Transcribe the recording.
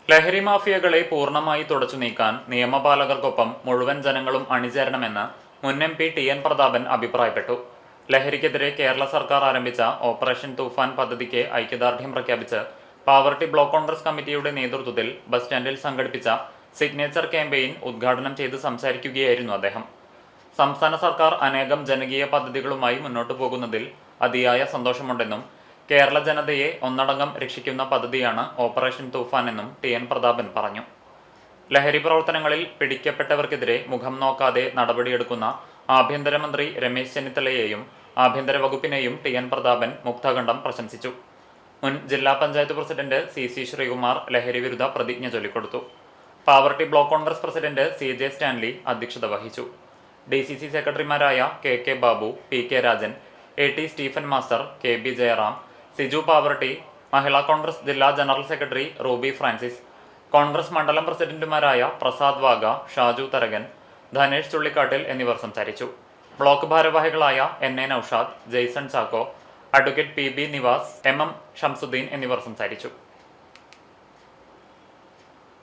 ലഹരി മാഫിയകളെ പൂർണ്ണമായി തുടച്ചു നീക്കാൻ നിയമപാലകർക്കൊപ്പം മുഴുവൻ ജനങ്ങളും അണിചേരണമെന്ന് മുൻ MP ടി എൻ പ്രതാപൻ അഭിപ്രായപ്പെട്ടു. ലഹരിക്കെതിരെ കേരള സർക്കാർ ആരംഭിച്ച ഓപ്പറേഷൻ തൂഫാൻ പദ്ധതിക്ക് ഐക്യദാർഢ്യം പ്രഖ്യാപിച്ച് പാവർട്ടി ബ്ലോക്ക് കോൺഗ്രസ് കമ്മിറ്റിയുടെ നേതൃത്വത്തിൽ ബസ് സ്റ്റാൻഡിൽ സംഘടിപ്പിച്ച സിഗ്നേച്ചർ ക്യാമ്പയിൻ ഉദ്ഘാടനം ചെയ്ത് സംസാരിക്കുകയായിരുന്നു അദ്ദേഹം. സംസ്ഥാന സർക്കാർ അനേകം ജനകീയ പദ്ധതികളുമായി മുന്നോട്ടു പോകുന്നതിൽ അതിയായ സന്തോഷമുണ്ടെന്നും കേരള ജനതയെ ഒന്നടങ്കം രക്ഷിക്കുന്ന പദ്ധതിയാണ് ഓപ്പറേഷൻ തൂഫാൻ എന്നും ടി എൻ പ്രതാപൻ പറഞ്ഞു. ലഹരി പ്രവർത്തനങ്ങളിൽ പിടിക്കപ്പെട്ടവർക്കെതിരെ മുഖം നോക്കാതെ നടപടിയെടുക്കുന്ന ആഭ്യന്തരമന്ത്രി രമേശ് ചെന്നിത്തലയെയും ആഭ്യന്തര വകുപ്പിനെയും ടി എൻ പ്രതാപൻ മുക്തകണ്ഠം പ്രശംസിച്ചു. മുൻ ജില്ലാ പഞ്ചായത്ത് പ്രസിഡന്റ് CC ശ്രീകുമാർ ലഹരി വിരുദ്ധ പ്രതിജ്ഞ ചൊല്ലിക്കൊടുത്തു. Pavaratty block Congress president CJ Stanley അധ്യക്ഷത വഹിച്ചു. DCC സെക്രട്ടറിമാരായ KK Babu, PK Rajan, AT Stephen master, KB Jayaram, Siju Pavaratty, Mahila Congress ജില്ലാ general secretary Ruby Francis, Congress മണ്ഡലം പ്രസിഡന്റുമാരായ പ്രസാദ് വാഗ, ഷാജു തരകൻ, ധനേഷ് ചുള്ളിക്കാട്ടിൽ എന്നിവർ സംസാരിച്ചു. ബ്ലോക്ക് ഭാരവാഹികളായ NA Naushad, Jaison Chacko, advocate PB Nivas, MM Shamsuddin എന്നിവർ സംസാരിച്ചു.